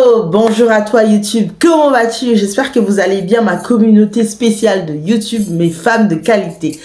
Hello, bonjour à toi YouTube, comment vas-tu? J'espère que vous allez bien, ma communauté spéciale de YouTube, mes femmes de qualité.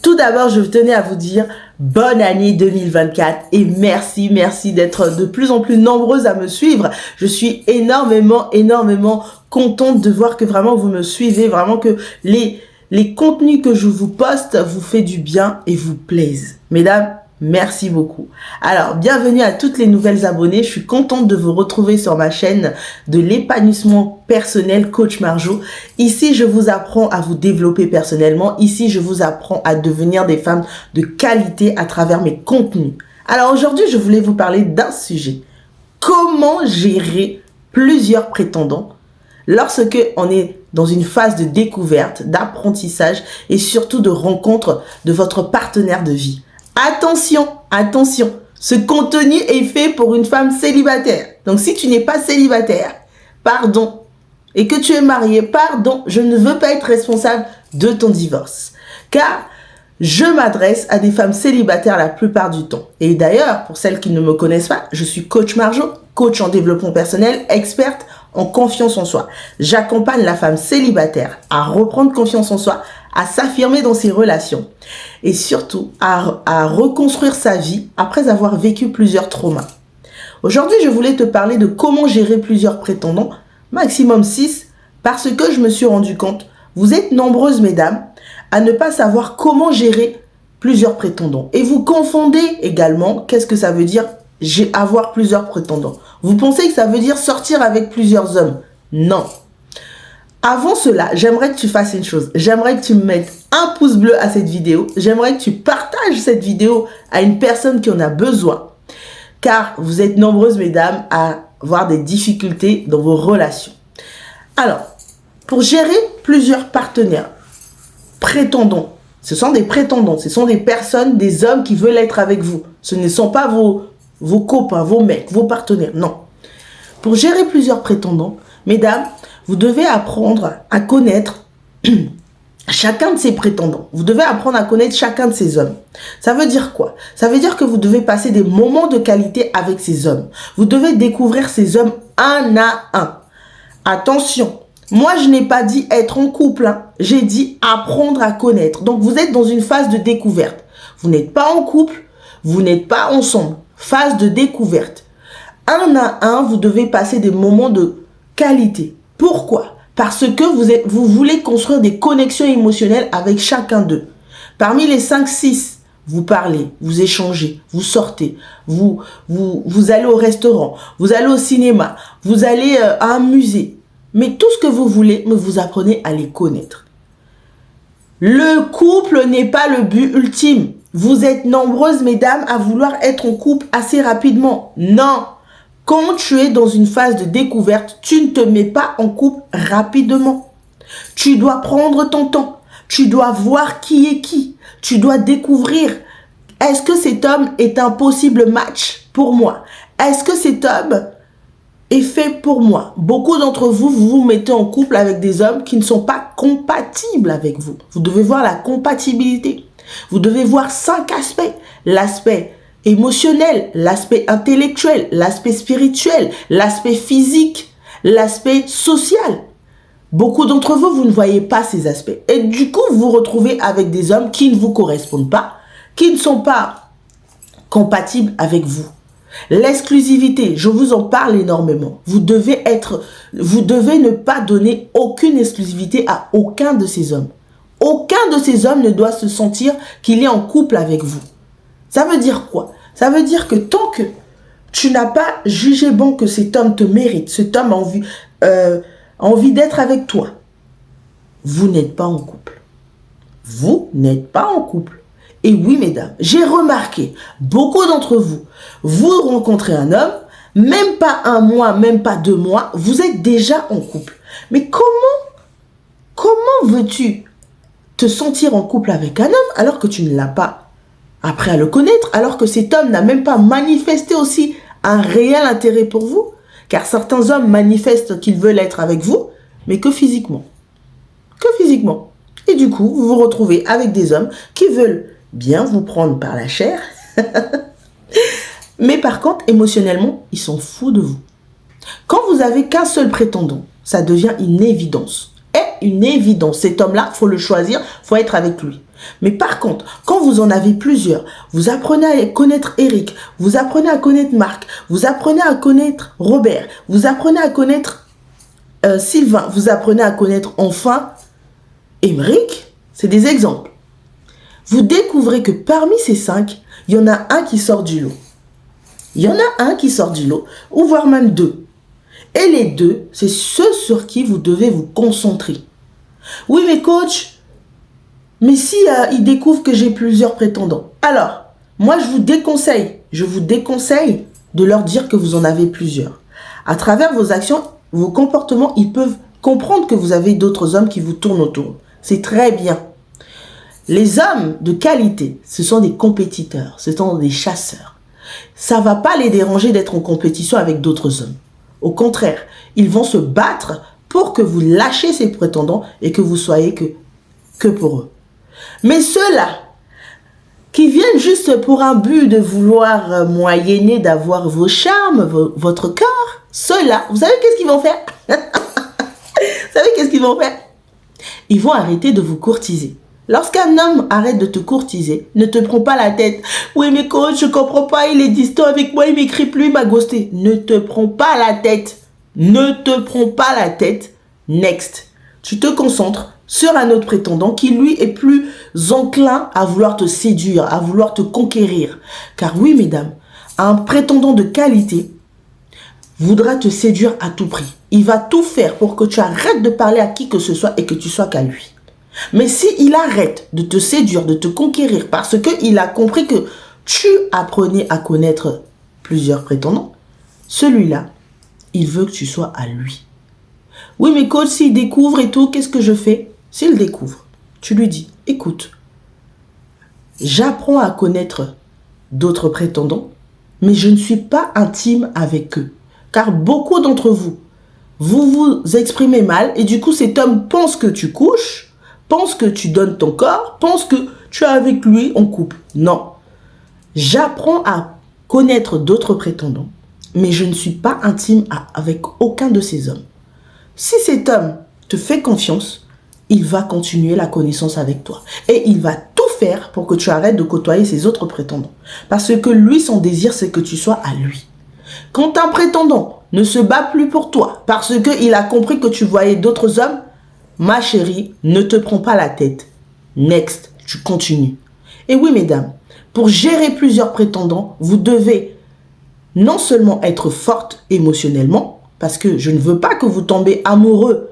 Tout d'abord, je tenais à vous dire bonne année 2024 et merci d'être de plus en plus nombreuses à me suivre. Je suis énormément contente de voir que vraiment vous me suivez, vraiment que les contenus que je vous poste vous fait du bien et vous plaisent. Mesdames, merci beaucoup. Alors, bienvenue à toutes les nouvelles abonnées. Je suis contente de vous retrouver sur ma chaîne de l'épanouissement personnel Coach Marjo. Ici, je vous apprends à vous développer personnellement. Ici, je vous apprends à devenir des femmes de qualité à travers mes contenus. Alors aujourd'hui, je voulais vous parler d'un sujet. Comment gérer plusieurs prétendants lorsque on est dans une phase de découverte, d'apprentissage et surtout de rencontre de votre partenaire de vie. Attention, ce contenu est fait pour une femme célibataire. Donc si tu n'es pas célibataire, pardon, et que tu es marié, pardon, je ne veux pas être responsable de ton divorce. Car je m'adresse à des femmes célibataires la plupart du temps. Et d'ailleurs, pour celles qui ne me connaissent pas, je suis coach Marjo, coach en développement personnel, experte en confiance en soi. J'accompagne la femme célibataire à reprendre confiance en soi, à s'affirmer dans ses relations et surtout à reconstruire sa vie après avoir vécu plusieurs traumas. Aujourd'hui, je voulais te parler de comment gérer plusieurs prétendants, maximum 6, parce que je me suis rendu compte, vous êtes nombreuses mesdames, à ne pas savoir comment gérer plusieurs prétendants. Et vous confondez également, qu'est-ce que ça veut dire avoir plusieurs prétendants? Vous pensez que ça veut dire sortir avec plusieurs hommes? Non. Avant cela, j'aimerais que tu fasses une chose. J'aimerais que tu me mettes un pouce bleu à cette vidéo. J'aimerais que tu partages cette vidéo à une personne qui en a besoin. Car vous êtes nombreuses, mesdames, à avoir des difficultés dans vos relations. Alors, pour gérer plusieurs partenaires, prétendants, ce sont des prétendants, ce sont des personnes, des hommes qui veulent être avec vous. Ce ne sont pas vos copains, vos mecs, vos partenaires, non. Pour gérer plusieurs prétendants, mesdames, vous devez apprendre à connaître chacun de ces prétendants. Vous devez apprendre à connaître chacun de ces hommes. Ça veut dire quoi? Ça veut dire que vous devez passer des moments de qualité avec ces hommes. Vous devez découvrir ces hommes un à un. Attention, moi je n'ai pas dit être en couple, hein. J'ai dit apprendre à connaître. Donc vous êtes dans une phase de découverte. Vous n'êtes pas en couple, vous n'êtes pas ensemble. Phase de découverte. Un à un, vous devez passer des moments de qualité. Pourquoi? Parce que vous voulez construire des connexions émotionnelles avec chacun d'eux. Parmi les 5-6, vous parlez, vous échangez, vous sortez, vous allez au restaurant, vous allez au cinéma, vous allez à un musée. Mais tout ce que vous voulez, mais vous apprenez à les connaître. Le couple n'est pas le but ultime. Vous êtes nombreuses, mesdames, à vouloir être en couple assez rapidement. Non! Quand tu es dans une phase de découverte, tu ne te mets pas en couple rapidement. Tu dois prendre ton temps. Tu dois voir qui est qui. Tu dois découvrir. Est-ce que cet homme est un possible match pour moi? Est-ce que cet homme est fait pour moi? Beaucoup d'entre vous, vous vous mettez en couple avec des hommes qui ne sont pas compatibles avec vous. Vous devez voir la compatibilité. Vous devez voir 5 aspects. L'aspect émotionnel, l'aspect intellectuel, l'aspect spirituel, l'aspect physique, l'aspect social. Beaucoup d'entre vous, vous ne voyez pas ces aspects. Et du coup, vous vous retrouvez avec des hommes qui ne vous correspondent pas, qui ne sont pas compatibles avec vous. L'exclusivité, je vous en parle énormément. Vous devez ne pas donner aucune exclusivité à aucun de ces hommes. Aucun de ces hommes ne doit se sentir qu'il est en couple avec vous. Ça veut dire quoi? Ça veut dire que tant que tu n'as pas jugé bon que cet homme te mérite, cet homme a envie d'être avec toi, vous n'êtes pas en couple. Vous n'êtes pas en couple. Et oui, mesdames, j'ai remarqué, beaucoup d'entre vous, vous rencontrez un homme, même pas 1 mois, même pas 2 mois, vous êtes déjà en couple. Mais comment veux-tu te sentir en couple avec un homme alors que tu ne l'as pas appris à le connaître, alors que cet homme n'a même pas manifesté aussi un réel intérêt pour vous? Car certains hommes manifestent qu'ils veulent être avec vous, mais que physiquement. Que physiquement. Et du coup, vous vous retrouvez avec des hommes qui veulent bien vous prendre par la chair, mais par contre, émotionnellement, ils sont fous de vous. Quand vous avez qu'un seul prétendant, ça devient une évidence. Et une évidence. Cet homme-là, il faut le choisir, il faut être avec lui. Mais par contre, quand vous en avez plusieurs, vous apprenez à connaître Eric, vous apprenez à connaître Marc, vous apprenez à connaître Robert, vous apprenez à connaître Sylvain, vous apprenez à connaître enfin Émeric, c'est des exemples. Vous découvrez que parmi ces 5, il y en a un qui sort du lot. Il y en a un qui sort du lot, ou voire même 2. Et les 2, c'est ceux sur qui vous devez vous concentrer. Oui, mais coach, mais si il découvre que j'ai plusieurs prétendants, alors, moi je vous déconseille de leur dire que vous en avez plusieurs. À travers vos actions, vos comportements, ils peuvent comprendre que vous avez d'autres hommes qui vous tournent autour. C'est très bien. Les hommes de qualité, ce sont des compétiteurs, ce sont des chasseurs. Ça ne va pas les déranger d'être en compétition avec d'autres hommes. Au contraire, ils vont se battre pour que vous lâchiez ces prétendants et que vous soyez que pour eux. Mais ceux-là, qui viennent juste pour un but de vouloir moyenner, d'avoir vos charmes, votre corps, ceux-là, vous savez qu'est-ce qu'ils vont faire? Vous savez qu'est-ce qu'ils vont faire? Ils vont arrêter de vous courtiser. Lorsqu'un homme arrête de te courtiser, ne te prends pas la tête. Oui, mais coach, je comprends pas, il est distant avec moi, il m'écrit plus, il m'a ghosté. Ne te prends pas la tête. Ne te prends pas la tête. Next. Tu te concentres sur un autre prétendant qui, lui, est plus enclin à vouloir te séduire, à vouloir te conquérir. Car oui, mesdames, un prétendant de qualité voudra te séduire à tout prix. Il va tout faire pour que tu arrêtes de parler à qui que ce soit et que tu sois qu'à lui. Mais s'il arrête de te séduire, de te conquérir, parce qu'il a compris que tu apprenais à connaître plusieurs prétendants, celui-là, il veut que tu sois à lui. Oui, mais coach, s'il découvre et tout, qu'est-ce que je fais? S'il découvre, tu lui dis, écoute, j'apprends à connaître d'autres prétendants, mais je ne suis pas intime avec eux. Car beaucoup d'entre vous, vous vous exprimez mal et du coup, cet homme pense que tu couches, pense que tu donnes ton corps, pense que tu es avec lui en couple. Non. J'apprends à connaître d'autres prétendants, mais je ne suis pas intime avec aucun de ces hommes. Si cet homme te fait confiance, il va continuer la connaissance avec toi. Et il va tout faire pour que tu arrêtes de côtoyer ces autres prétendants. Parce que lui, son désir, c'est que tu sois à lui. Quand un prétendant ne se bat plus pour toi, parce qu'il a compris que tu voyais d'autres hommes, ma chérie, ne te prends pas la tête. Next, tu continues. Et oui, mesdames, pour gérer plusieurs prétendants, vous devez non seulement être forte émotionnellement, parce que je ne veux pas que vous tombez amoureux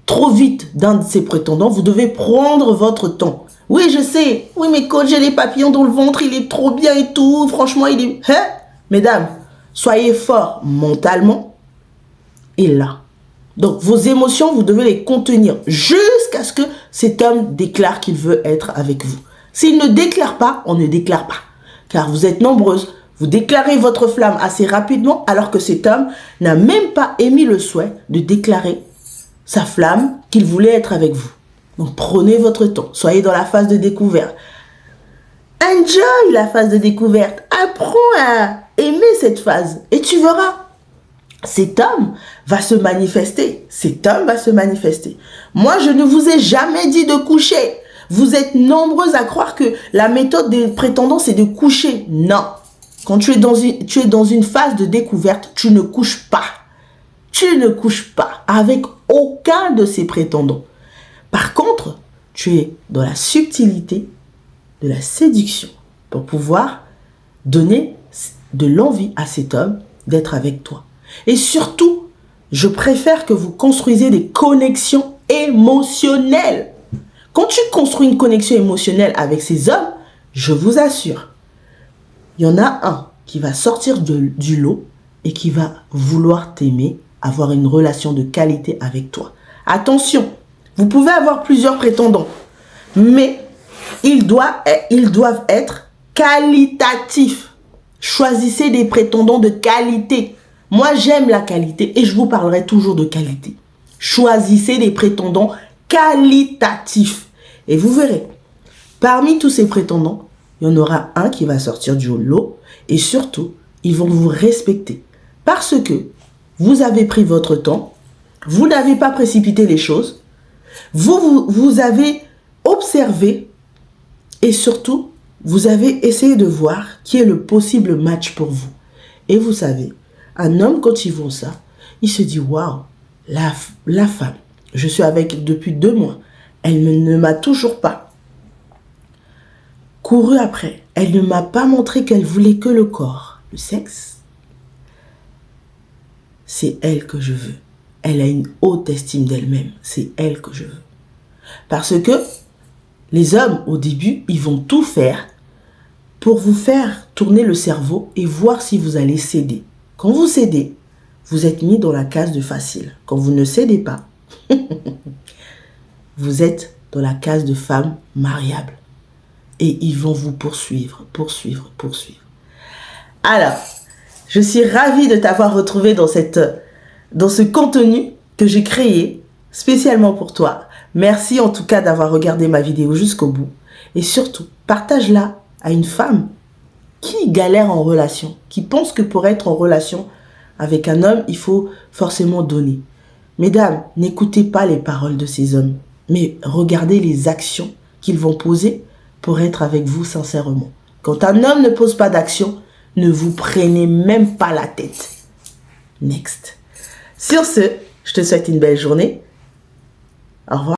trop vite d'un de ces prétendants, vous devez prendre votre temps. Oui, je sais. Oui, mais coach, j'ai les papillons dans le ventre, il est trop bien et tout. Franchement, il est... Hein? Mesdames, soyez forts mentalement et là. Donc, vos émotions, vous devez les contenir jusqu'à ce que cet homme déclare qu'il veut être avec vous. S'il ne déclare pas, on ne déclare pas. Car vous êtes nombreuses. Vous déclarez votre flamme assez rapidement alors que cet homme n'a même pas émis le souhait de déclarer sa flamme qu'il voulait être avec vous. Donc, prenez votre temps. Soyez dans la phase de découverte. Enjoy la phase de découverte. Apprends à aimer cette phase. Et tu verras. Cet homme va se manifester. Cet homme va se manifester. Moi, je ne vous ai jamais dit de coucher. Vous êtes nombreux à croire que la méthode des prétendants, c'est de coucher. Non. Quand tu es dans une phase de découverte, tu ne couches pas. Tu ne couches pas avec aucun de ces prétendants. Par contre, tu es dans la subtilité de la séduction pour pouvoir donner de l'envie à cet homme d'être avec toi. Et surtout, je préfère que vous construisez des connexions émotionnelles. Quand tu construis une connexion émotionnelle avec ces hommes, je vous assure, il y en a un qui va sortir du lot et qui va vouloir t'aimer, avoir une relation de qualité avec toi. Attention, vous pouvez avoir plusieurs prétendants, mais ils doivent être qualitatifs. Choisissez des prétendants de qualité. Moi, j'aime la qualité et je vous parlerai toujours de qualité. Choisissez des prétendants qualitatifs. Et vous verrez, parmi tous ces prétendants, il y en aura un qui va sortir du lot et surtout, ils vont vous respecter. Parce que vous avez pris votre temps, vous n'avez pas précipité les choses, vous avez observé et surtout, vous avez essayé de voir qui est le possible match pour vous. Et vous savez, un homme, quand il voit ça, il se dit, waouh, la femme, je suis avec depuis 2 mois, elle ne m'a toujours pas couru après. Elle ne m'a pas montré qu'elle voulait que le corps, le sexe. C'est elle que je veux. Elle a une haute estime d'elle-même. C'est elle que je veux. Parce que les hommes, au début, ils vont tout faire pour vous faire tourner le cerveau et voir si vous allez céder. Quand vous cédez, vous êtes mis dans la case de facile. Quand vous ne cédez pas, vous êtes dans la case de femme mariable. Et ils vont vous poursuivre. Alors, je suis ravie de t'avoir retrouvé dans ce contenu que j'ai créé spécialement pour toi. Merci en tout cas d'avoir regardé ma vidéo jusqu'au bout. Et surtout, partage-la à une femme qui galère en relation, qui pense que pour être en relation avec un homme, il faut forcément donner. Mesdames, n'écoutez pas les paroles de ces hommes, mais regardez les actions qu'ils vont poser pour être avec vous sincèrement. Quand un homme ne pose pas d'action, ne vous prenez même pas la tête. Next. Sur ce, je te souhaite une belle journée. Au revoir.